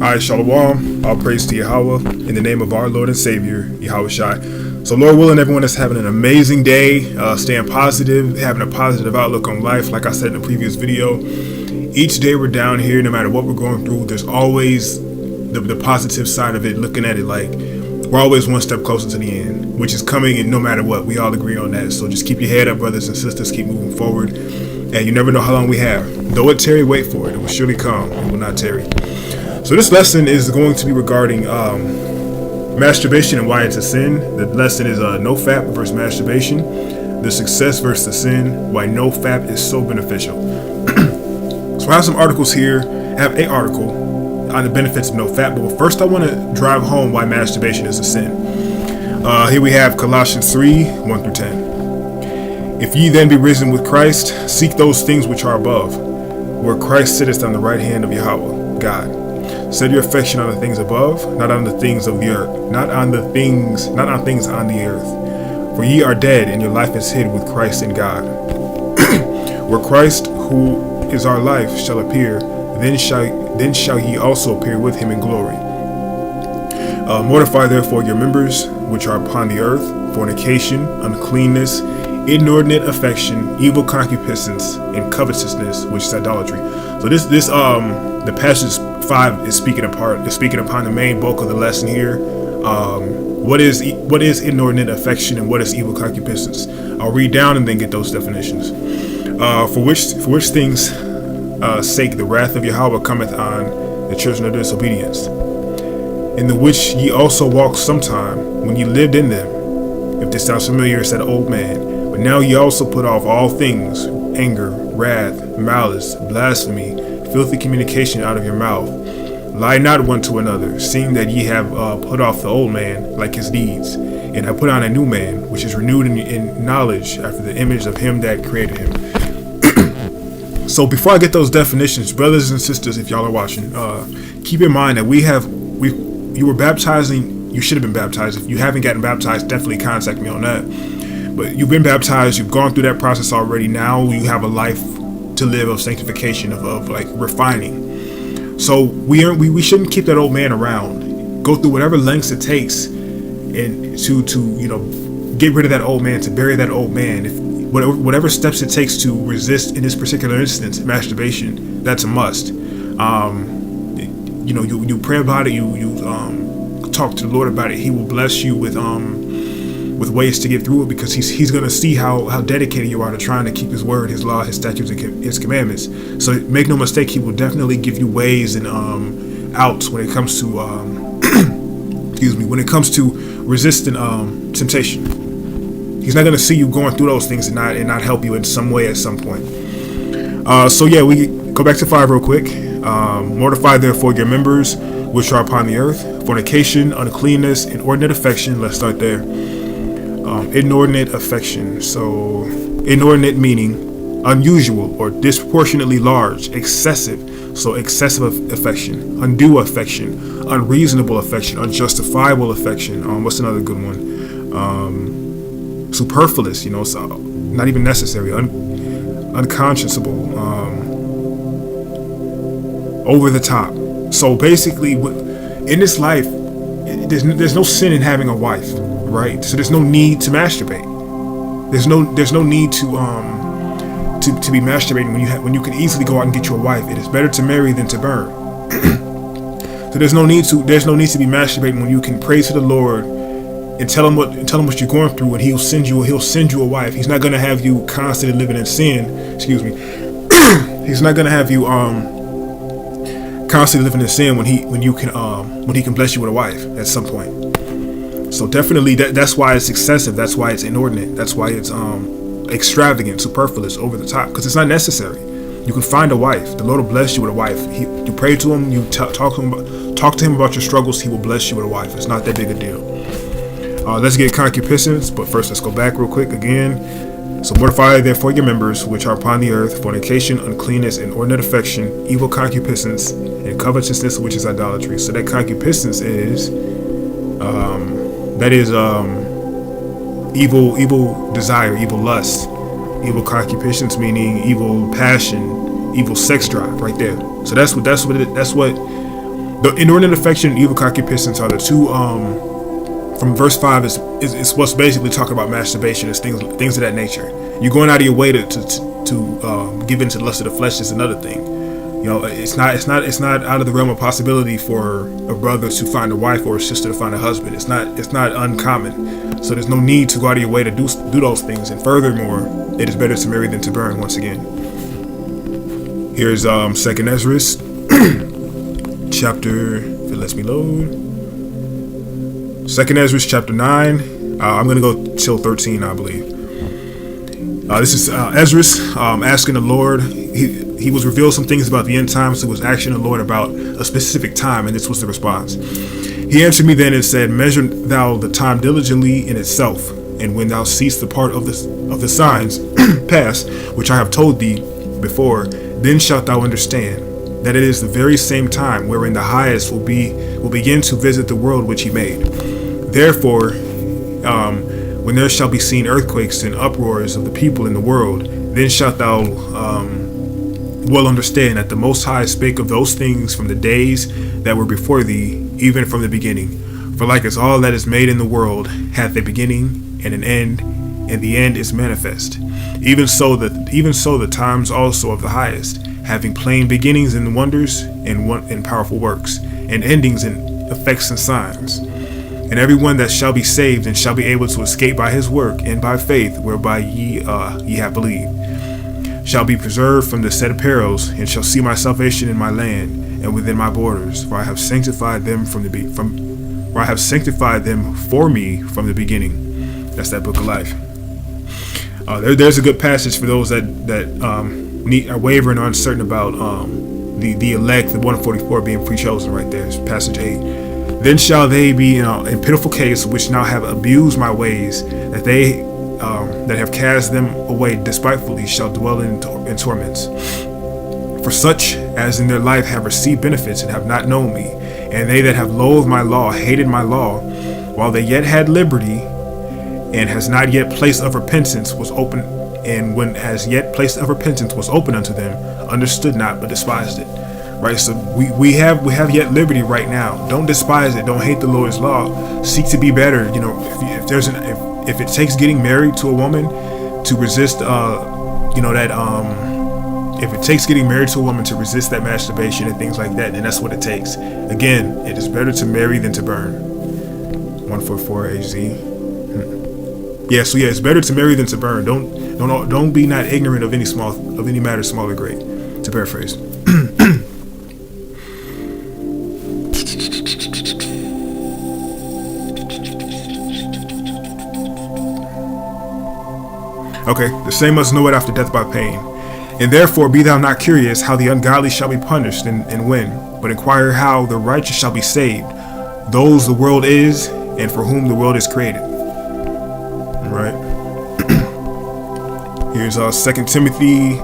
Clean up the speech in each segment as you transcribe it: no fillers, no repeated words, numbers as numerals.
Alright, Shalom. All praise to Yahweh in the name of our Lord and Savior, Yahawashi. So, Lord willing, everyone is having an amazing day, staying positive, having a positive outlook on life. Like I said in the previous video, each day we're down here, no matter what we're going through, there's always the positive side of it, looking at it like we're always one step closer to the end, which is coming, and no matter what, we all agree on that. So just keep your head up, brothers and sisters, keep moving forward, and you never know how long we have. Though it tarry, wait for it. It will surely come. It will not tarry. So this lesson is going to be regarding masturbation and why it's a sin. The lesson is Nofap versus masturbation, the success versus the sin, why Nofap is so beneficial. So I have some articles here. I have an article on the benefits of Nofap, but first I want to drive home why masturbation is a sin. Here we have Colossians 3, 1 through 10. If ye then be risen with Christ, seek those things which are above, where Christ sitteth on the right hand of Yahweh, God. Set your affection on the things above, not on the things of the earth, not on things on the earth. For ye are dead, and your life is hid with Christ in God. Where Christ, who is our life, shall appear, then shall ye also appear with him in glory. Mortify therefore your members which are upon the earth, fornication, uncleanness, inordinate affection, evil concupiscence, and covetousness, which is idolatry. So the passage 5 is speaking upon the main bulk of the lesson here. What is inordinate affection and what is evil concupiscence? I'll read down and then get those definitions. For which things sake the wrath of Yahweh cometh on the children of disobedience, in the which ye also walked sometime when ye lived in them. If this sounds familiar, it's that old man. But now ye also put off all things, anger, wrath, malice, blasphemy, filthy communication out of your mouth. Lie not one to another, seeing that ye have put off the old man like his deeds, and have put on a new man, which is renewed in knowledge after the image of him that created him. So before I get those definitions, brothers and sisters, if y'all are watching, keep in mind that you were baptizing. You should have been baptized. If you haven't gotten baptized, definitely contact me on that. But you've been baptized. You've gone through that process already. Now you have a life to live of sanctification, of like refining. So we shouldn't keep that old man around. Go through whatever lengths it takes, and to get rid of that old man, to bury that old man. If whatever steps it takes to resist, in this particular instance, masturbation, that's a must. You pray about it. You talk to the Lord about it. He will bless you with ways to get through it, because he's going to see how dedicated you are to trying to keep his word, his law, his statutes, and his commandments. So make no mistake, he will definitely give you ways and outs when it comes to when it comes to resisting temptation. He's not going to see you going through those things and not help you in some way at some point. So yeah, we go back to 5 real quick. Mortify therefore your members which are upon the earth, fornication, uncleanness, inordinate affection. Let's start there. Inordinate affection. So inordinate meaning unusual or disproportionately large, excessive. So excessive affection, undue affection, unreasonable affection, unjustifiable affection. What's another good one? Superfluous, so not even necessary, unconscionable, over the top. So basically, in this life, there's no sin in having a wife, right? So there's no need to masturbate. There's no need to be masturbating when you can easily go out and get you a wife. It is better to marry than to burn. So there's no need to be masturbating when you can pray to the Lord and tell him what you're going through, and he'll send you a wife. He's not going to have you constantly living in sin. Excuse me. He's not going to have you constantly living in sin when he can bless you with a wife at some point. So definitely that's why it's excessive. That's why it's inordinate. That's why it's extravagant, superfluous, over the top, because it's not necessary. You can find a wife. The Lord will bless you with a wife. You pray to him. You talk to him about your struggles. He will bless you with a wife. It's not that big a deal. Let's get concupiscence, but first let's go back real quick again. So mortify therefore your members which are upon the earth, fornication, uncleanness, inordinate affection, evil concupiscence, and covetousness, which is idolatry. So that concupiscence is evil desire, evil lust, evil concupiscence meaning evil passion, evil sex drive, right there. So that's what The inordinate affection and evil concupiscence are the two. From verse 5 is what's basically talking about masturbation. Is things of that nature. You're going out of your way to give into the lust of the flesh is another thing. You know, it's not out of the realm of possibility for a brother to find a wife or a sister to find a husband. It's not uncommon. So there's no need to go out of your way to do those things. And furthermore, it is better to marry than to burn. Once again, here's 2nd Ezra chapter. If it lets me load. 2nd Ezra chapter 9. I'm gonna go till 13, I believe. This is Ezra asking the Lord. He was revealed some things about the end times. So he was asking the Lord about a specific time, and this was the response. He answered me then and said, "Measure thou the time diligently in itself, and when thou seest the part of the signs pass, which I have told thee before, then shalt thou understand that it is the very same time wherein the highest will begin to visit the world which he made. Therefore, when there shall be seen earthquakes and uproars of the people in the world, then shalt thou well understand that the Most High spake of those things from the days that were before thee, even from the beginning. For like as all that is made in the world hath a beginning and an end, and the end is manifest. Even so the times also of the highest, having plain beginnings in wonders and powerful works, and endings in effects and signs. And everyone that shall be saved and shall be able to escape by his work and by faith whereby ye have believed, shall be preserved from the said perils, and shall see my salvation in my land and within my borders, for I have sanctified them for me from the beginning." That's that book of life. There's a good passage for those that are wavering or uncertain about the elect, the 144 being pre-chosen. Right there, it's passage 8. "Then shall they be in pitiful case, which now have abused my ways, that they that have cast them away despitefully shall dwell in torments. For such as in their life have received benefits and have not known me, and they that have loathed my law, hated my law, while they yet had liberty, and has not yet place of repentance was open, and when as yet place of repentance was open unto them, understood not but despised it." Right, so we have yet liberty right now. Don't despise it. Don't hate the Lord's law. Seek to be better. You know, if it takes getting married to a woman to resist, if it takes getting married to a woman to resist that masturbation and things like that, then that's what it takes. Again, it is better to marry than to burn. 144 AZ. Yeah, so it's better to marry than to burn. Don't be not ignorant of any matter small or great. To paraphrase. Okay, the same must know it after death by pain. "And therefore be thou not curious how the ungodly shall be punished and when, but inquire how the righteous shall be saved, those the world is, and for whom the world is created." All right. Here's 2 Timothy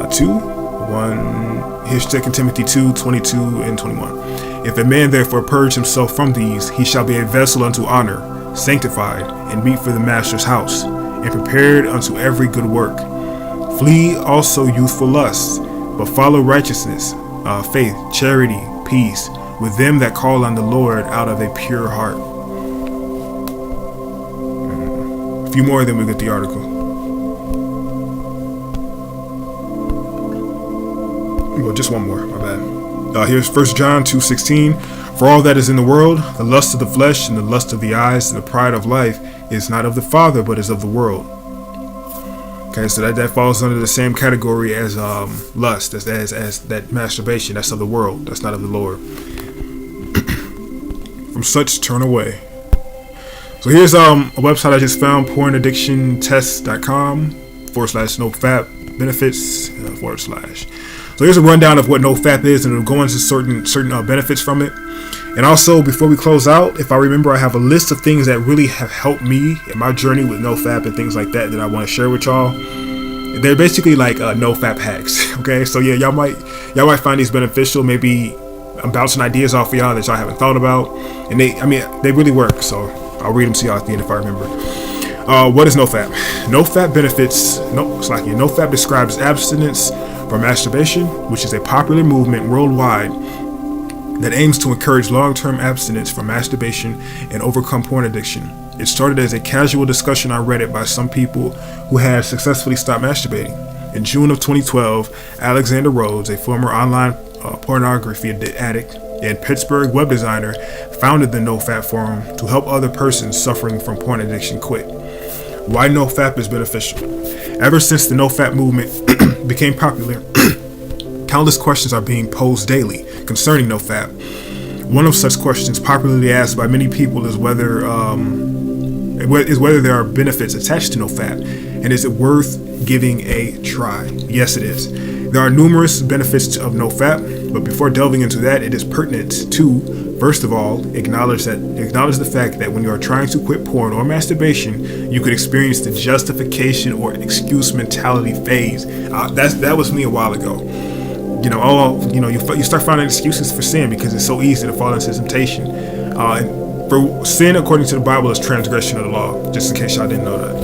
2:1. Here's 2 Timothy 2:22 and 21. "If a man therefore purge himself from these, he shall be a vessel unto honor, sanctified, and meet for the master's house, and prepared unto every good work. Flee also youthful lusts, but follow righteousness, faith, charity, peace, with them that call on the Lord out of a pure heart." A few more, then we get the article. Well, just one more, my bad. Here's 1 John 2:16. "For all that is in the world, the lust of the flesh and the lust of the eyes and the pride of life is not of the Father, but is of the world." Okay, so that falls under the same category as lust, as that masturbation. That's of the world. That's not of the Lord. "From such turn away." So here's a website I just found, pornaddictiontest.com/Nofap benefits /. So here's a rundown of what Nofap is, and it'll go into certain benefits from it. And also, before we close out, if I remember, I have a list of things that really have helped me in my journey with Nofap and things like that I want to share with y'all. They're basically like Nofap hacks. Okay, so yeah, y'all might find these beneficial. Maybe I'm bouncing ideas off of y'all that y'all haven't thought about, and they really work. So I'll read them to y'all at the end if I remember. What is Nofap? Nofap Nofap describes abstinence from masturbation, which is a popular movement worldwide that aims to encourage long-term abstinence from masturbation and overcome porn addiction. It started as a casual discussion on Reddit by some people who had successfully stopped masturbating. In June of 2012, Alexander Rhodes, a former online pornography addict and Pittsburgh web designer, founded the Nofap forum to help other persons suffering from porn addiction quit. Why Nofap is beneficial? Ever since the Nofap movement became popular, countless questions are being posed daily concerning Nofap. One of such questions popularly asked by many people is whether there are benefits attached to Nofap, and is it worth giving a try? Yes, it is. There are numerous benefits of Nofap, but before delving into that, it is pertinent to, first of all, acknowledge the fact that when you are trying to quit porn or masturbation, you could experience the justification or excuse mentality phase. That was me a while ago. You start finding excuses for sin because it's so easy to fall into temptation. And for sin, according to the Bible, is transgression of the law, just in case y'all didn't know that.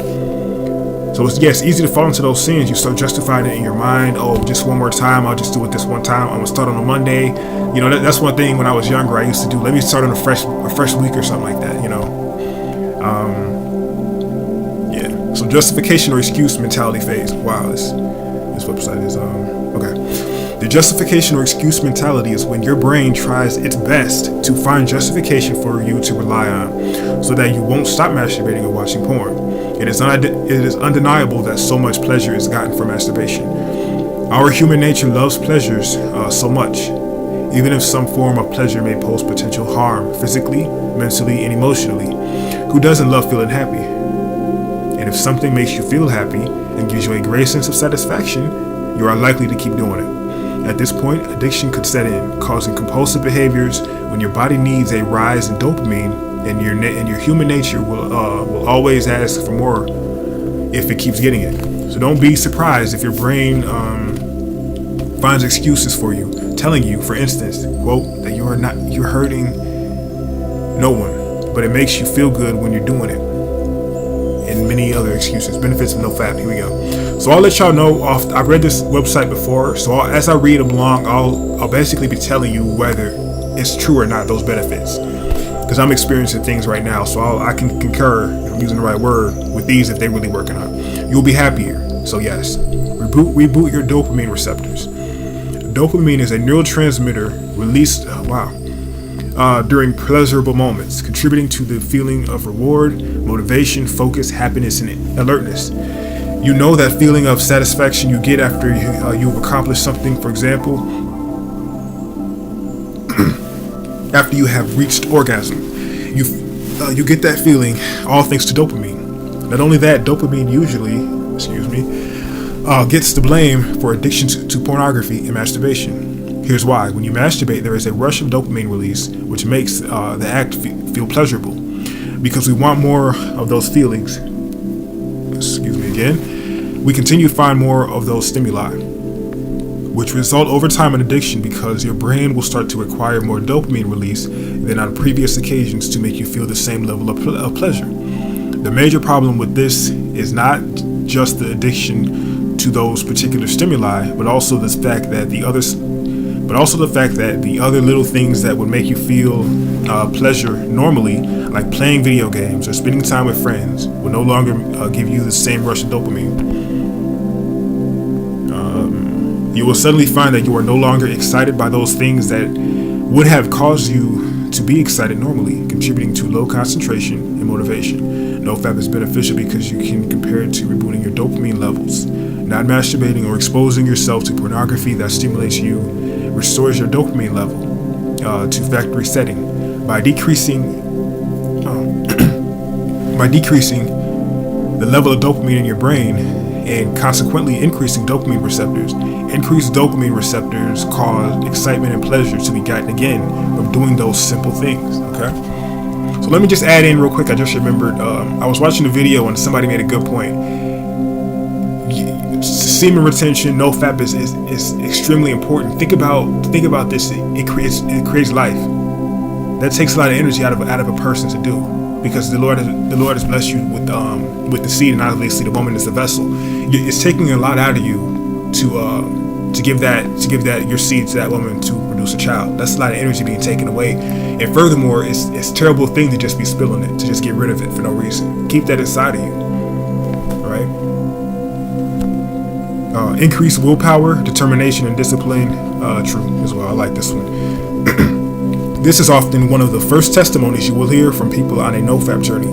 So it's easy to fall into those sins. You start justifying it in your mind. Oh, just one more time. I'll just do it this one time. I'm gonna start on a Monday. That's one thing when I was younger I used to do. Let me start on a fresh week or something like that. So justification or excuse mentality phase. Wow, this website is okay. The justification or excuse mentality is when your brain tries its best to find justification for you to rely on, so that you won't stop masturbating or watching porn. It is undeniable that so much pleasure is gotten from masturbation. Our human nature loves pleasures so much, even if some form of pleasure may pose potential harm physically, mentally, and emotionally. Who doesn't love feeling happy? And if something makes you feel happy and gives you a great sense of satisfaction, you are likely to keep doing it. At this point, addiction could set in, causing compulsive behaviors when your body needs a rise in dopamine, and your human nature will always ask for more if it keeps getting it. So don't be surprised if your brain finds excuses for you, telling you, for instance, quote, that you're hurting no one, but it makes you feel good when you're doing it. And many other excuses. Benefits of Nofap. Here we go. So I'll let y'all know. I've read this website before, so as I read them along, I'll basically be telling you whether it's true or not, those benefits, because I'm experiencing things right now, so I can concur, if I'm using the right word, with these if they're really working out. You'll be happier. So yes, reboot your dopamine receptors. Dopamine is a neurotransmitter released during pleasurable moments, contributing to the feeling of reward, motivation, focus, happiness, and alertness. You know that feeling of satisfaction you get after you've accomplished something. For example, after you have reached orgasm, you get that feeling, all thanks to dopamine. Not only that, dopamine usually, gets the blame for addictions to pornography and masturbation. Here's why. When you masturbate, there is a rush of dopamine release, which makes the act feel pleasurable. Because we want more of those feelings, we continue to find more of those stimuli, which result over time in addiction, because your brain will start to require more dopamine release than on previous occasions to make you feel the same level of pleasure. The major problem with this is not just the addiction to those particular stimuli, but also the fact that the other little things that would make you feel pleasure normally, like playing video games or spending time with friends, will no longer give you the same rush of dopamine. You will suddenly find that you are no longer excited by those things that would have caused you to be excited normally, contributing to low concentration and motivation. Nofap is beneficial because you can compare it to rebooting your dopamine levels. Not masturbating or exposing yourself to pornography that stimulates you restores your dopamine level to factory setting by decreasing the level of dopamine in your brain, and consequently increasing dopamine receptors. Increased dopamine receptors cause excitement and pleasure to be gotten again from doing those simple things. Okay, so let me just add in real quick. I just remembered I was watching a video and somebody made a good point. Semen retention, Nofap is extremely important. Think about this. It creates life. That takes a lot of energy out of a person to do, because the Lord has blessed you with the seed, and obviously the woman is the vessel. It's taking a lot out of you to to give that your seed to that woman to produce a child. That's a lot of energy being taken away. And furthermore, it's a terrible thing to just be spilling it, to just get rid of it for no reason. Keep that inside of you, right? Increased willpower, determination, and discipline. True as well. I like this one. This is often one of the first testimonies you will hear from people on a Nofap journey.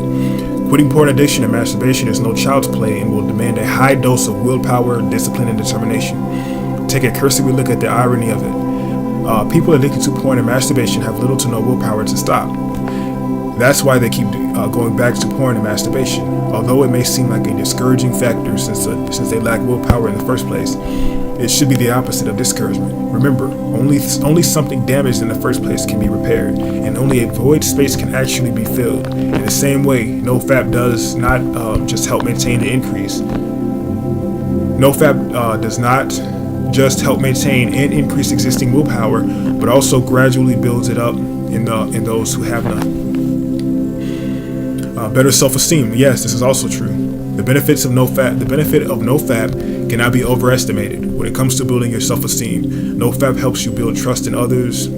Quitting porn addiction and masturbation is no child's play and will demand a high dose of willpower, discipline, and determination. Take a cursory look at the irony of it. People addicted to porn and masturbation have little to no willpower to stop. That's why they keep going back to porn and masturbation. Although it may seem like a discouraging factor since they lack willpower in the first place, it should be the opposite of discouragement. Remember, only something damaged in the first place can be repaired, and only a void space can actually be filled. In the same way, Nofap does not just help maintain the increase. Nofap does not just help maintain and increase existing willpower, but also gradually builds it up in those who have none. Better self-esteem. Yes, this is also true. The benefit of Nofap cannot be overestimated. When it comes to building your self-esteem, Nofap helps you build trust in others,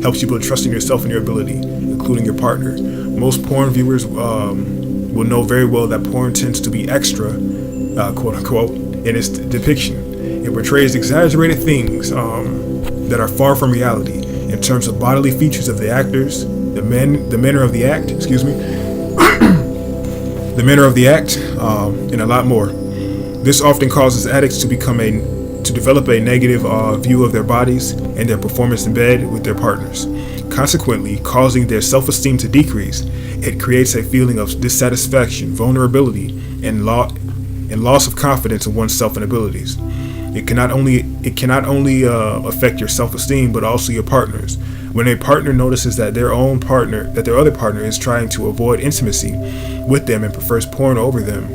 helps you build trust in yourself and your ability, including your partner. Most porn viewers will know very well that porn tends to be extra, quote unquote, in its depiction. It portrays exaggerated things that are far from reality in terms of bodily features of the actors, the manner of the act, the manner of the act, and a lot more. This often causes addicts to develop a negative view of their bodies and their performance in bed with their partners, consequently causing their self-esteem to decrease. It creates a feeling of dissatisfaction, vulnerability, and loss of confidence in oneself and abilities. It cannot only affect your self-esteem, but also your partner's. When a partner notices that their other partner is trying to avoid intimacy with them and prefers porn over them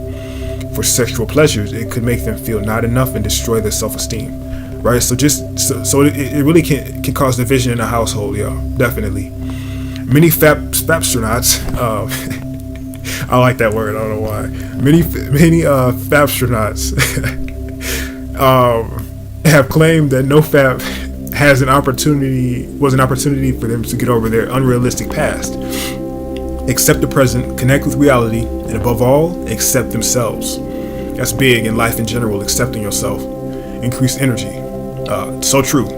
for sexual pleasures, it could make them feel not enough and destroy their self-esteem. Right? So it really can cause division in a household, y'all. Definitely. Many fapstronauts, I like that word. I don't know why. Many fapstronauts have claimed that Nofap was an opportunity for them to get over their unrealistic past, accept the present, connect with reality, and above all, accept themselves. That's big in life in general, accepting yourself. Increased energy. So true.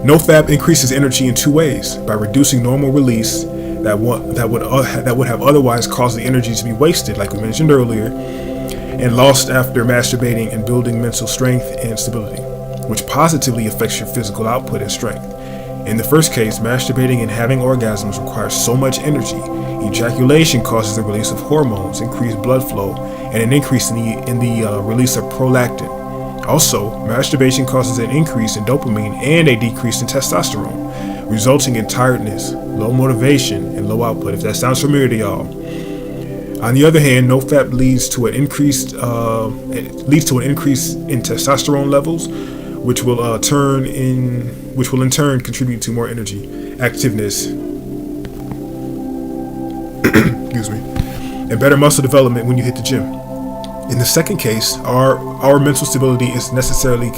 Nofap increases energy in two ways: by reducing normal release that would have otherwise caused the energy to be wasted, like we mentioned earlier, and lost after masturbating, and building mental strength and stability, which positively affects your physical output and strength. In the first case, masturbating and having orgasms requires so much energy. Ejaculation causes the release of hormones, increased blood flow, and an increase in the release of prolactin. Also, masturbation causes an increase in dopamine and a decrease in testosterone, resulting in tiredness, low motivation, and low output, if that sounds familiar to y'all. On the other hand, Nofap leads to an increase in testosterone levels, which will in turn contribute to more energy, activeness, and better muscle development when you hit the gym. In the second case, our mental stability is necessarily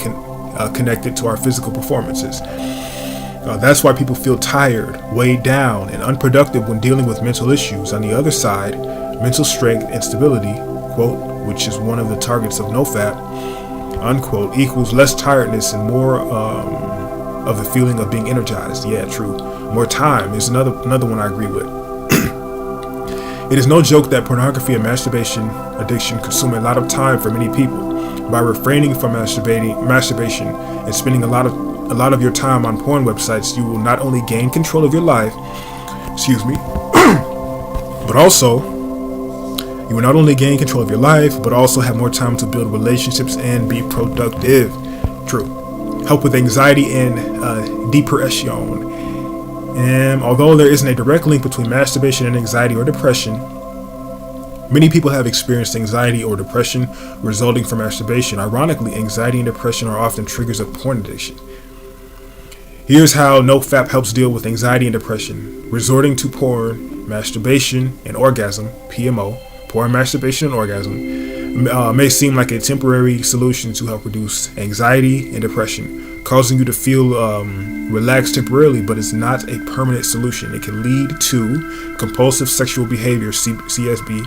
connected to our physical performances. That's why people feel tired, weighed down, and unproductive when dealing with mental issues. On the other side, mental strength and stability, quote, which is one of the targets of Nofap, unquote, equals less tiredness and more of the feeling of being energized. Yeah, true. More time is another one I agree with. It is no joke that pornography and masturbation addiction consume a lot of time for many people. By refraining from masturbation and spending a lot of your time on porn websites, you will not only gain control of your life, but also have more time to build relationships and be productive. True. Help with anxiety and depression. And although there isn't a direct link between masturbation and anxiety or depression, many people have experienced anxiety or depression resulting from masturbation. Ironically, anxiety and depression are often triggers of porn addiction. Here's how Nofap helps deal with anxiety and depression. Resorting to porn, masturbation, and orgasm, PMO, porn, masturbation, and orgasm. may seem like a temporary solution to help reduce anxiety and depression, causing you to feel relaxed temporarily, but it's not a permanent solution. It can lead to compulsive sexual behavior, CSB,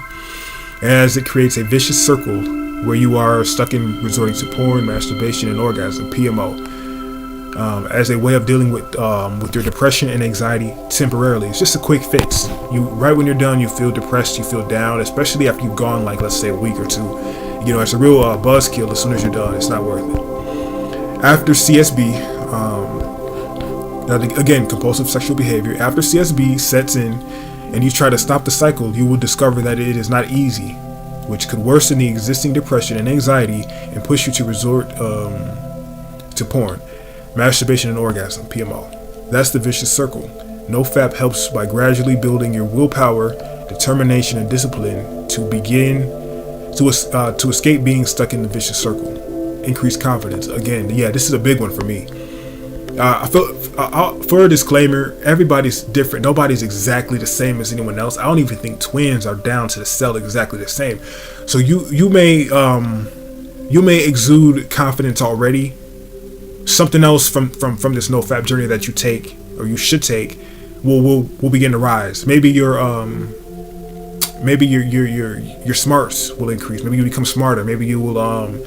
as it creates a vicious circle where you are stuck in resorting to porn, masturbation, and orgasm, PMO, as a way of dealing with your depression and anxiety temporarily. It's just a quick fix. Right when you're done, you feel depressed, you feel down, especially after you've gone, like, let's say a week or two. You know, it's a real buzzkill. As soon as you're done, it's not worth it. After CSB, again, compulsive sexual behavior. After CSB sets in and you try to stop the cycle, you will discover that it is not easy, which could worsen the existing depression and anxiety and push you to resort to porn, masturbation, and orgasm, PMO. That's the vicious circle. Nofap helps by gradually building your willpower, determination, and discipline to begin to escape being stuck in the vicious circle. Increase confidence. Again, yeah, this is a big one for me. I feel, for a disclaimer, everybody's different. Nobody's exactly the same as anyone else. I don't even think twins are down to the cell exactly the same. So you may exude confidence already. Something else from this Nofap journey that you take, or you should take, will begin to rise. Maybe your smarts will increase. Maybe you become smarter. Maybe you will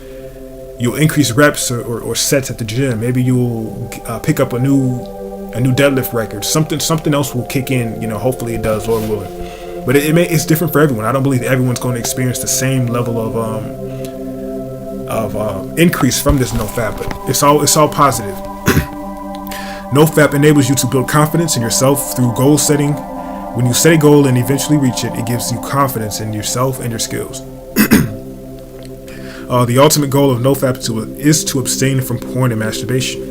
you'll increase reps or sets at the gym. Maybe you'll pick up a new deadlift record. Something else will kick in. You know, hopefully it does, Lord willing. But it's different for everyone. I don't believe everyone's going to experience the same level of increase from this Nofap. But it's all positive. Nofap enables you to build confidence in yourself through goal setting. When you set a goal and eventually reach it, it gives you confidence in yourself and your skills. The ultimate goal of Nofap is to abstain from porn and masturbation.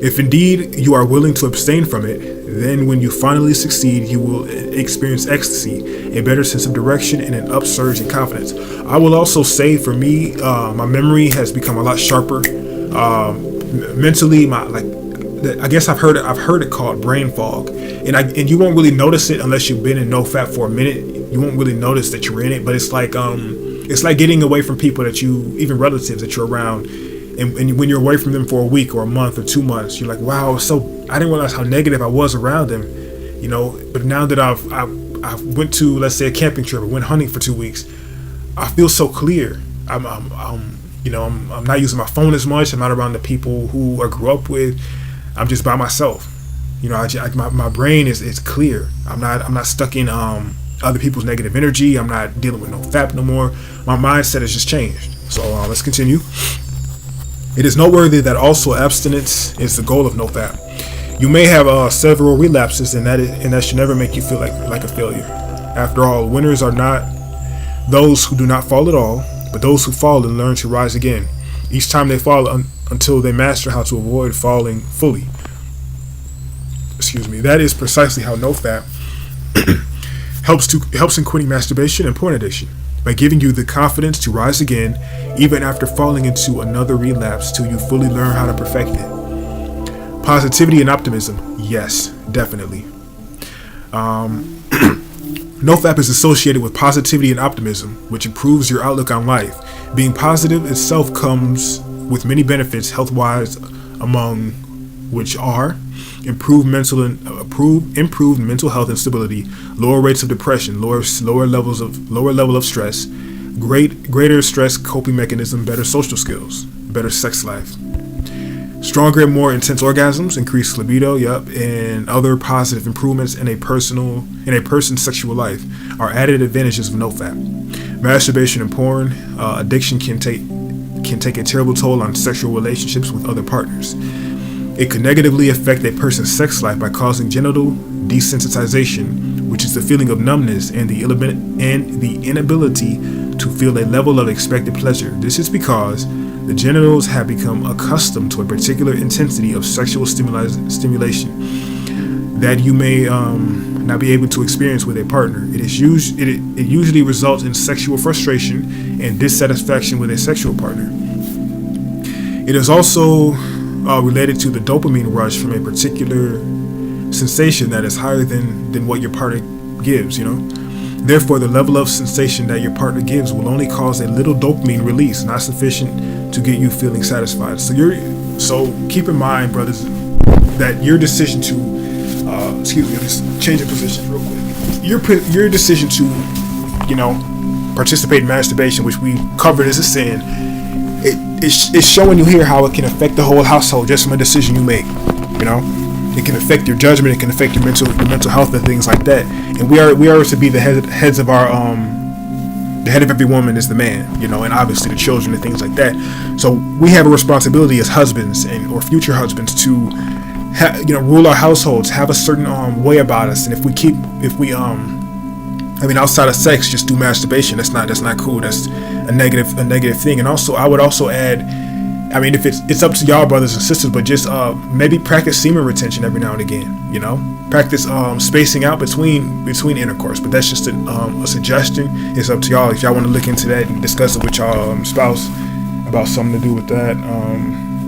If indeed you are willing to abstain from it, then when you finally succeed, you will experience ecstasy, a better sense of direction, and an upsurge in confidence. I will also say, for me, my memory has become a lot sharper. Mentally, I guess I've heard it called brain fog, and you won't really notice it unless you've been in Nofap for a minute. You won't really notice that you're in it, but it's like getting away from people that even relatives that you're around, and when you're away from them for a week or a month or 2 months, you're like, wow, I didn't realize how negative I was around them, you know. But now that I've went to, let's say, a camping trip or went hunting for 2 weeks, I feel so clear. I'm not using my phone as much. I'm not around the people who I grew up with. I'm just by myself. You know, my brain is clear. I'm not stuck in other people's negative energy. I'm not dealing with Nofap no more. My mindset has just changed. So let's continue. It is noteworthy that also abstinence is the goal of Nofap. You may have several relapses, and that should never make you feel like a failure. After all, winners are not those who do not fall at all, but those who fall and learn to rise again. Each time they fall until they master how to avoid falling fully. Excuse me. That is precisely how Nofap helps in quitting masturbation and porn addiction, by giving you the confidence to rise again, even after falling into another relapse, till you fully learn how to perfect it. Positivity and optimism. Yes, definitely. Nofap is associated with positivity and optimism, which improves your outlook on life. Being positive itself comes with many benefits health-wise, among which are improved mental health and stability, lower rates of depression, lower level of stress, greater stress coping mechanism, better social skills, better sex life, stronger and more intense orgasms, increased libido, and other positive improvements in a person's sexual life are added advantages of Nofap. Masturbation and porn addiction can take a terrible toll on sexual relationships with other partners. It could negatively affect a person's sex life by causing genital desensitization, which is the feeling of numbness and the inability to feel a level of expected pleasure. This is because the genitals have become accustomed to a particular intensity of sexual stimulation that you may not be able to experience with a partner. It usually results in sexual frustration and dissatisfaction with a sexual partner. It is also related to the dopamine rush from a particular sensation that is higher than what your partner gives, you know. Therefore, the level of sensation that your partner gives will only cause a little dopamine release, not sufficient to get you feeling satisfied. So keep in mind, brothers, that your decision to excuse me, just changing positions real quick. Your decision to, participate in masturbation, which we covered as a sin, it's showing you here how it can affect the whole household just from a decision you make. It can affect your judgment. It can affect your mental health and things like that. And we are to be the heads of our the head of every woman is the man, and obviously the children and things like that. So we have a responsibility as husbands or future husbands to rule our households, have a certain way about us. And if we outside of sex, just do masturbation, that's not cool. That's a negative thing. And also, I would also add, if it's up to y'all, brothers and sisters, but just maybe practice semen retention every now and again. Practice spacing out between intercourse. But that's just a suggestion. It's up to y'all if y'all want to look into that and discuss it with y'all spouse about something to do with that.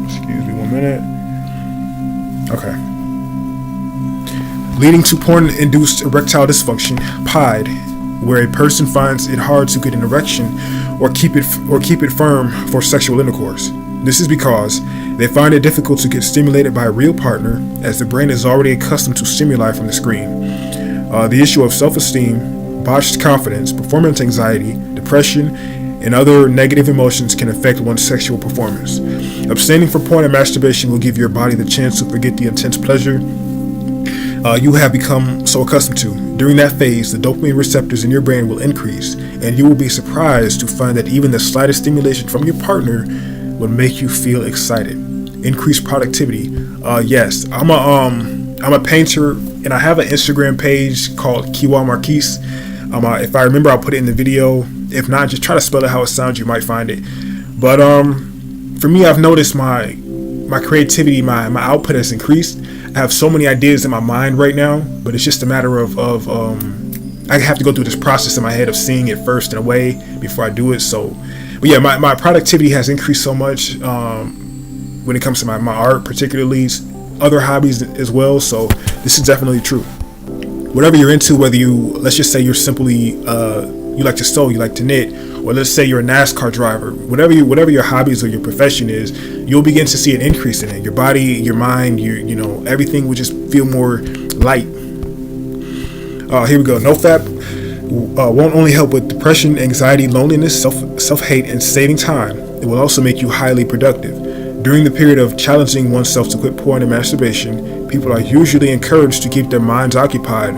Excuse me 1 minute. Okay. Leading to porn-induced erectile dysfunction, PIDE, where a person finds it hard to get an erection or keep it firm for sexual intercourse. This is because they find it difficult to get stimulated by a real partner, as the brain is already accustomed to stimuli from the screen. The issue of self-esteem, botched confidence, performance anxiety, depression, and other negative emotions can affect one's sexual performance. Abstaining from porn and masturbation will give your body the chance to forget the intense pleasure you have become so accustomed to. During that phase, the dopamine receptors in your brain will increase, and you will be surprised to find that even the slightest stimulation from your partner will make you feel excited. Increased productivity. Yes, I'm a painter, and I have an Instagram page called Kiwa Marquise. If I remember, I'll put it in the video. If not, just try to spell it how it sounds. You might find it. But for me, I've noticed my creativity, my output has increased. I have so many ideas in my mind right now, but it's just a matter of I have to go through this process in my head of seeing it first in a way before I do it. So, but yeah, my productivity has increased so much when it comes to my art, particularly other hobbies as well. So this is definitely true. Whatever you're into, whether let's just say you're simply you like to sew, you like to knit, or let's say you're a NASCAR driver, whatever your hobbies or your profession is, you'll begin to see an increase in it. Your body, your mind, everything will just feel more light. Here we go. Nofap won't only help with depression, anxiety, loneliness, self-hate, and saving time. It will also make you highly productive. During the period of challenging oneself to quit porn and masturbation, people are usually encouraged to keep their minds occupied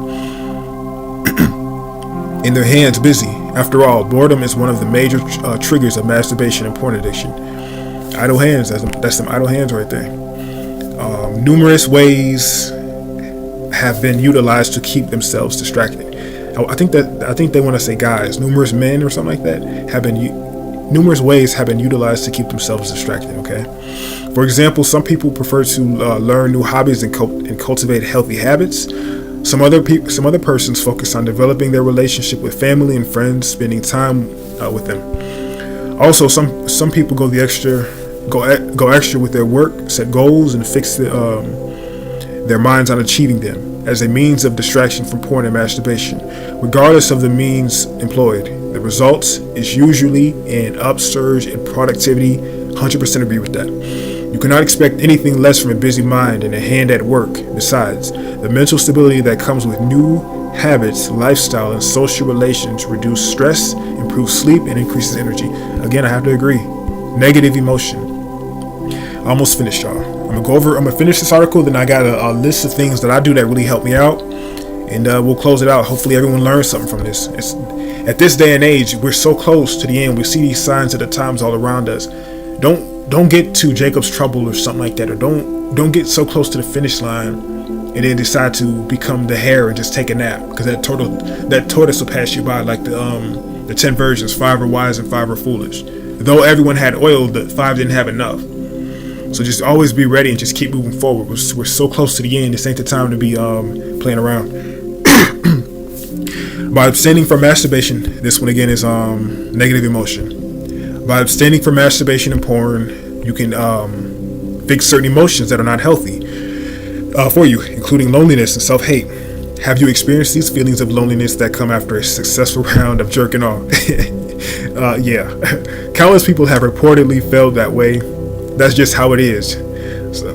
and their hands busy. After all, boredom is one of the major triggers of masturbation and porn addiction. Idle hands, that's some idle hands right there. Numerous ways have been utilized to keep themselves distracted. I think they want to say guys. Numerous men or something like that numerous ways have been utilized to keep themselves distracted. Okay. For example, some people prefer to learn new hobbies and cultivate healthy habits. Some other persons focus on developing their relationship with family and friends, spending time with them. Also, some people go extra with their work, set goals, and fix their minds on achieving them as a means of distraction from porn and masturbation. Regardless of the means employed, the results is usually an upsurge in productivity. 100% agree with that. You cannot expect anything less from a busy mind and a hand at work. Besides, the mental stability that comes with new habits, lifestyle, and social relations reduce stress, improves sleep, and increases energy. Again, I have to agree. Negative emotion. Almost finished, y'all. I'm gonna finish this article, then I got a list of things that I do that really help me out, and we'll close it out. Hopefully everyone learns something from this. At this day and age, we're so close to the end. We see these signs of the times all around us. Don't get to Jacob's trouble or something like that, or don't get so close to the finish line and then decide to become the hare and just take a nap, because that tortoise will pass you by like the 10 virgins. 5 are wise and 5 are foolish. Though everyone had oil, the 5 didn't have enough. So just always be ready and just keep moving forward. We're so close to the end. This ain't the time to be playing around. By abstaining from masturbation, this one again is negative emotion. By abstaining from masturbation and porn, you can fix certain emotions that are not healthy for you, including loneliness and self-hate. Have you experienced these feelings of loneliness that come after a successful round of jerking off? Yeah. Countless people have reportedly felt that way. That's just how it is. So,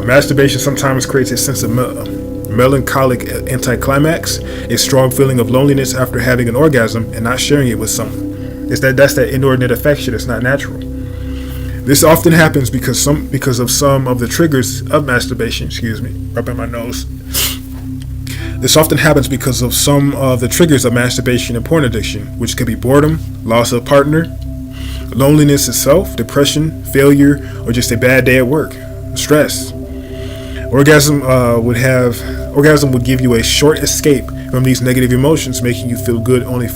masturbation sometimes creates a sense of melancholic anticlimax, a strong feeling of loneliness after having an orgasm and not sharing it with someone. That's that inordinate affection. It's not natural. This often happens because of some of the triggers of masturbation. Rubbing my nose. This often happens because of some of the triggers of masturbation and porn addiction, which could be boredom, loss of partner, loneliness itself, depression, failure, or just a bad day at work, stress. Orgasm would give you a short escape from these negative emotions, making you feel good only at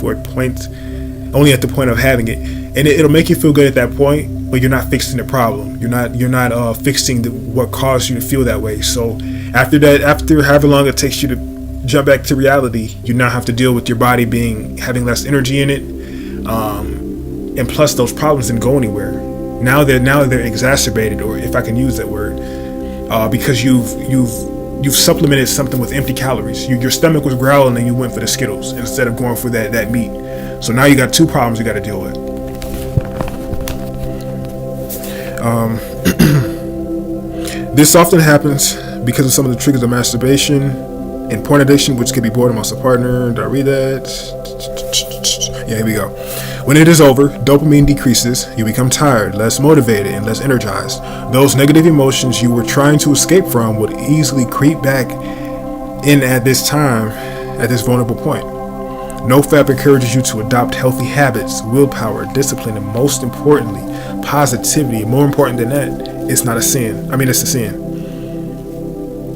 the point of having it, and it'll make you feel good at that point, but you're not fixing the problem. You're not fixing what caused you to feel that way. So after however long it takes you to jump back to reality, you now have to deal with your body having less energy in it, and plus those problems didn't go anywhere. Now they're exacerbated, or if I can use that word, because you've supplemented something with empty calories. Your stomach was growling and you went for the Skittles instead of going for that meat. So now you got two problems you got to deal with. This often happens because of some of the triggers of masturbation and porn addiction, which could be boredom, loss of partner. Did I read that? Yeah, here we go. When it is over, dopamine decreases, you become tired, less motivated, and less energized. Those negative emotions you were trying to escape from would easily creep back in at this vulnerable point. Nofap encourages you to adopt healthy habits, willpower, discipline, and most importantly, positivity. More important than that, it's not a sin. I mean, it's a sin.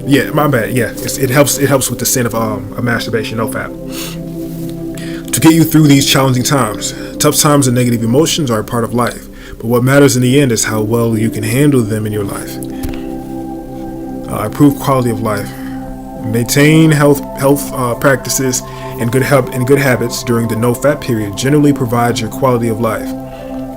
Yeah, my bad. Yeah, it helps with the sin of masturbation, Nofap. To get you through these challenging times. Tough times and negative emotions are a part of life, but what matters in the end is how well you can handle them in your life. Improve quality of life. Maintain health practices and good habits during the Nofap period generally provides your quality of life.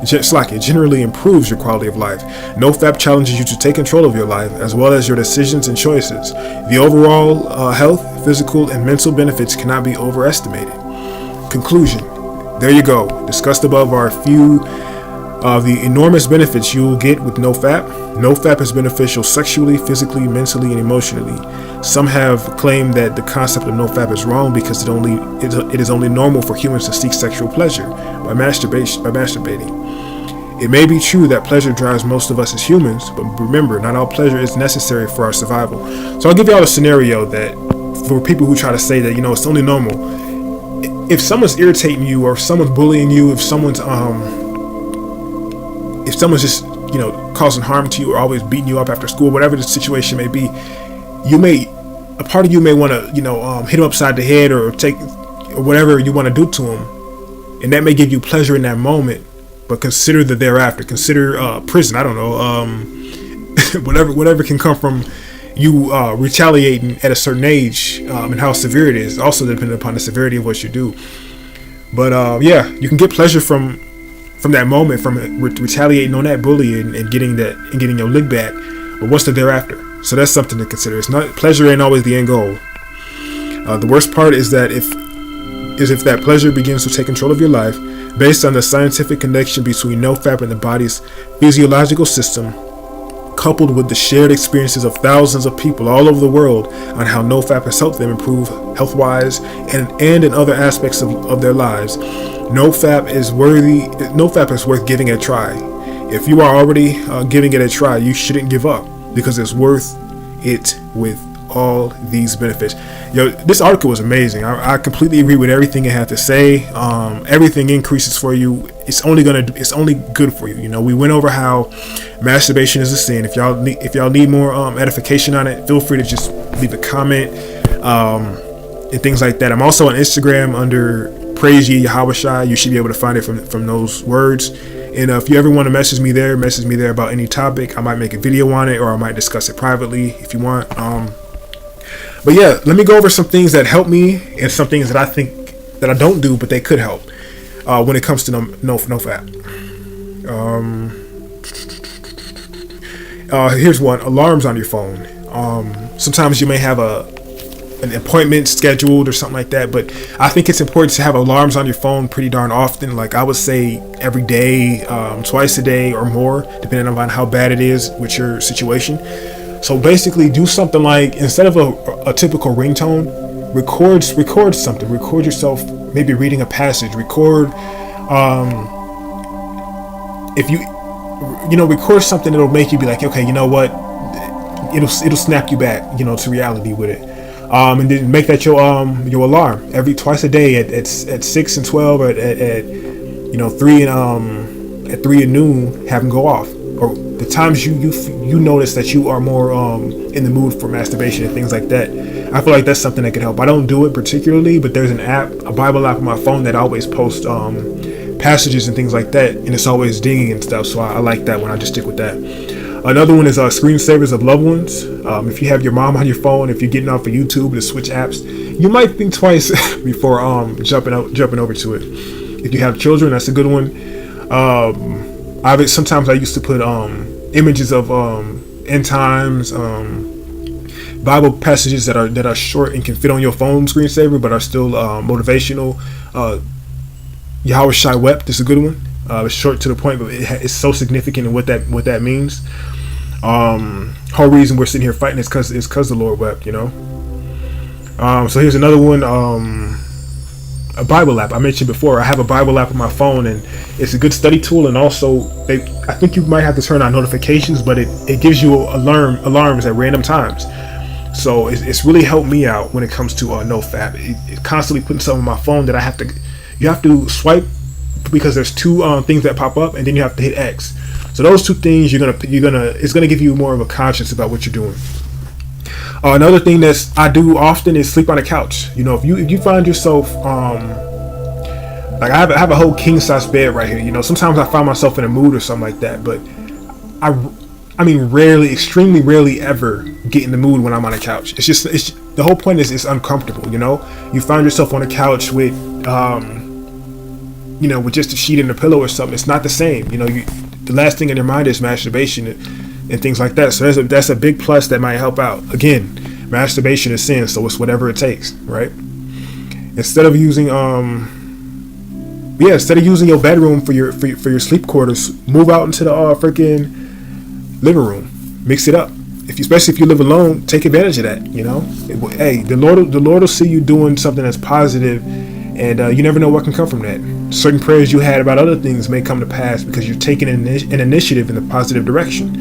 It generally improves your quality of life. Nofap challenges you to take control of your life as well as your decisions and choices. The overall health, physical, and mental benefits cannot be overestimated. Conclusion. There you go. Discussed above are a few of the enormous benefits you will get with Nofap. Nofap is beneficial sexually, physically, mentally, and emotionally. Some have claimed that the concept of Nofap is wrong because it is only normal for humans to seek sexual pleasure by masturbating. It may be true that pleasure drives most of us as humans, but remember, not all pleasure is necessary for our survival. So I'll give y'all a scenario that for people who try to say that, it's only normal. If someone's irritating you, or if someone's bullying you, if someone's just, causing harm to you, or always beating you up after school, whatever the situation may be, a part of you may want to, hit him upside the head or whatever you want to do to him. And that may give you pleasure in that moment, but consider the thereafter. Consider prison. I don't know. Whatever can come from you retaliating at a certain age, and how severe it is, also depending upon the severity of what you do. But you can get pleasure from that moment, from retaliating on that bully and getting your lick back. But what's the thereafter? So that's something to consider. It's not, pleasure ain't always the end goal. The worst part is that if that pleasure begins to take control of your life, based on the scientific connection between Nofap and the body's physiological system, coupled with the shared experiences of thousands of people all over the world on how Nofap has helped them improve health-wise and in other aspects of their lives, Nofap is worth giving a try. If you are already giving it a try, you shouldn't give up, because it's worth it with all these benefits. This article was amazing. I completely agree with everything it had to say. Everything increases for you. It's only good for you. We went over how masturbation is a sin. If y'all need more edification on it, feel free to just leave a comment and things like that. I'm also on Instagram under Praise Ye Yahawashi. You should be able to find it from those words. And if you ever want to message me there about any topic. I might make a video on it, or I might discuss it privately if you want. But yeah, let me go over some things that help me and some things that I think that I don't do, but they could help when it comes to Nofap. Here's one: alarms on your phone. Sometimes you may have a an appointment scheduled or something like that. But I think it's important to have alarms on your phone pretty darn often. Like I would say every day, twice a day or more, depending on how bad it is with your situation. So basically do something like, instead of a typical ringtone, record something. Record yourself maybe reading a passage. Record if you record something that'll make you be like, okay, you know what, it'll snap you back, to reality with it. And then make that your alarm twice a day at 6 and 12, or at 3 and at 3 and noon, have them go off. Or the times you notice that you are more in the mood for masturbation and things like that. I feel like that's something that could help. I don't do it particularly, but there's a Bible app on my phone that always posts passages and things like that, and it's always dinging and stuff. So I like that one. I just stick with that. Another one is screensavers of loved ones. If you have your mom on your phone, if you're getting off of YouTube to switch apps, you might think twice before jumping over to it. If you have children, that's a good one. Sometimes I used to put images of end times, Bible passages that are short and can fit on your phone screensaver, but are still motivational. Yahawashi wept is a good one. It's short to the point, but it's so significant in what that means. Whole reason we're sitting here fighting is because the Lord wept, So here's another one. A Bible app I mentioned before. I have a Bible app on my phone, and it's a good study tool. And also, I think you might have to turn on notifications, but it gives you alarms at random times. So it's really helped me out when it comes to Nofap. It's constantly putting something on my phone that you have to swipe, because there's two things that pop up, and then you have to hit X. So those two things it's gonna give you more of a conscience about what you're doing. Another thing that I do often is sleep on a couch. If you find yourself like I have a whole king size bed right here. Sometimes I find myself in a mood or something like that, but I mean rarely, extremely rarely ever get in the mood when I'm on a couch. It's the whole point is it's uncomfortable. You find yourself on a couch with with just a sheet and a pillow or something. It's not the same. The last thing in your mind is masturbation and things like that. So that's a big plus that might help out. Again, masturbation is sin, so it's whatever it takes, right? Instead of using your bedroom for your sleep quarters, move out into the freaking living room. Mix it up. Especially if you live alone, take advantage of that. Hey, the Lord will see you doing something that's positive, and you never know what can come from that. Certain prayers you had about other things may come to pass because you're taking an initiative in the positive direction.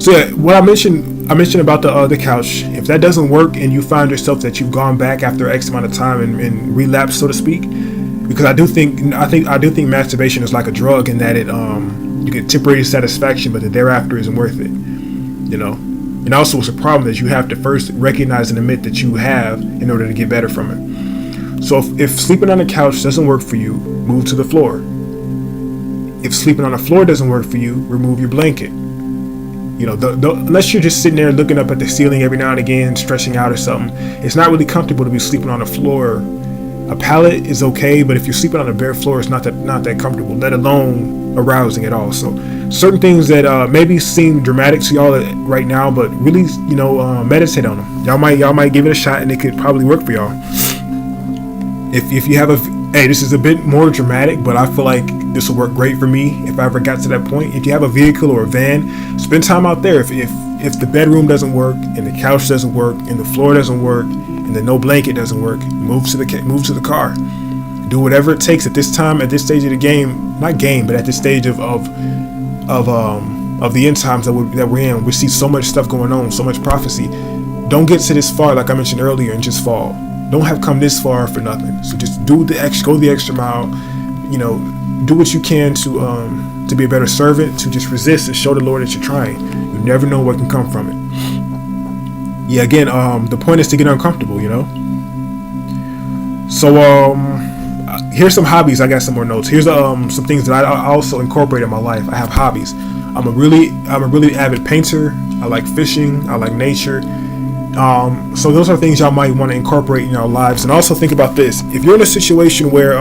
So yeah, what I mentioned about the couch. If that doesn't work and you find yourself that you've gone back after X amount of time and relapsed, so to speak, because I do think masturbation is like a drug in that it you get temporary satisfaction, but the thereafter isn't worth it. And also it's a problem that you have to first recognize and admit that you have in order to get better from it. So if sleeping on the couch doesn't work for you, move to the floor. If sleeping on the floor doesn't work for you, remove your blanket. Unless you're just sitting there looking up at the ceiling every now and again, stretching out or something, it's not really comfortable to be sleeping on the floor. A pallet is okay, but if you're sleeping on a bare floor, it's not that comfortable, let alone arousing at all. So certain things that maybe seem dramatic to y'all right now, but really, meditate on them. Y'all might give it a shot, and it could probably work for y'all. If you have this is a bit more dramatic, but I feel like this will work great for me if I ever got to that point. If you have a vehicle or a van, spend time out there. If the bedroom doesn't work, and the couch doesn't work, and the floor doesn't work, and the no blanket doesn't work, move to the car. Do whatever it takes at this time, at this stage of the game, not game, but at this stage of the end times that we're in. We see so much stuff going on, so much prophecy. Don't get to this far, like I mentioned earlier, and just fall. Don't have come this far for nothing. So just go the extra mile. Do what you can to be a better servant, to just resist and show the Lord that you're trying. You never know what can come from it. Yeah, again, the point is to get uncomfortable, So here's some hobbies. I got some more notes. Here's some things that I also incorporate in my life. I have hobbies. I'm a really avid painter. I like fishing. I like nature. So those are things y'all might want to incorporate in your lives. And also think about this: if you're in a situation where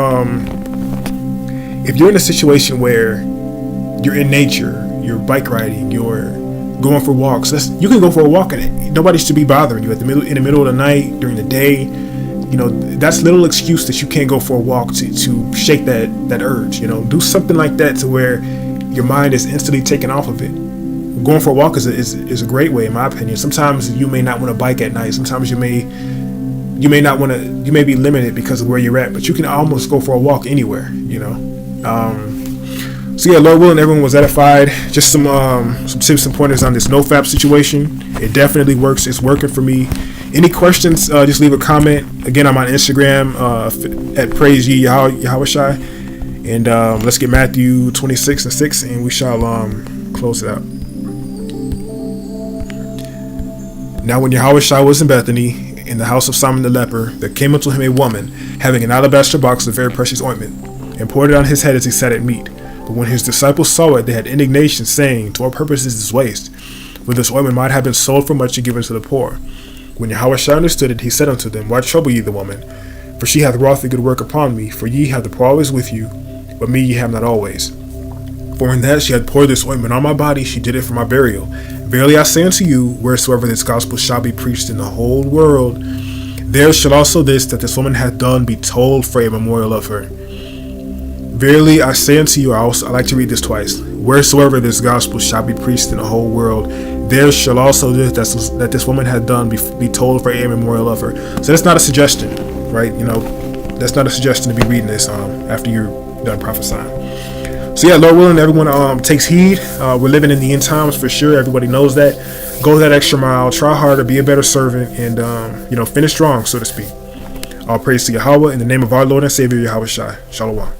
you're in nature, you're bike riding, you're going for walks. You can go for a walk and nobody should be bothering you in the middle of the night, during the day. You know, that's little excuse that you can't go for a walk to shake that urge. You know, do something like that to where your mind is instantly taken off of it. Going for a walk is a great way, in my opinion. Sometimes you may not want to bike at night. Sometimes you may not want to. You may be limited because of where you're at, but you can almost go for a walk anywhere. You know. So yeah, Lord willing, everyone was edified. Just some tips and pointers on this Nofap situation. It definitely works. It's working for me. Any questions? Just leave a comment. Again, I'm on Instagram at Praise Ye Yahawashi, and let's get Matthew 26:6, and we shall close it out. Now, when Yahawashi was in Bethany, in the house of Simon the leper, there came unto him a woman having an alabaster box of very precious ointment, and poured it on his head as he sat at meat. But when his disciples saw it, they had indignation, saying, To what purpose is this waste? For this ointment might have been sold for much and given to the poor. When Yahawashi understood it, he said unto them, Why trouble ye the woman? For she hath wrought a good work upon me. For ye have the poor always with you, but me ye have not always. For in that she had poured this ointment on my body, she did it for my burial. Verily I say unto you, wheresoever this gospel shall be preached in the whole world, there shall also this that this woman hath done be told for a memorial of her. Verily I say unto you, I like to read this twice. Wheresoever this gospel shall be preached in the whole world, there shall also this that this woman had done be told for a memorial of her. So that's not a suggestion, right? You know, that's not a suggestion to be reading this after you're done prophesying. So yeah, Lord willing, everyone takes heed. We're living in the end times for sure. Everybody knows that. Go that extra mile. Try harder. Be a better servant, and finish strong, so to speak. All praise to Yahweh in the name of our Lord and Savior Yahawashi. Shalom.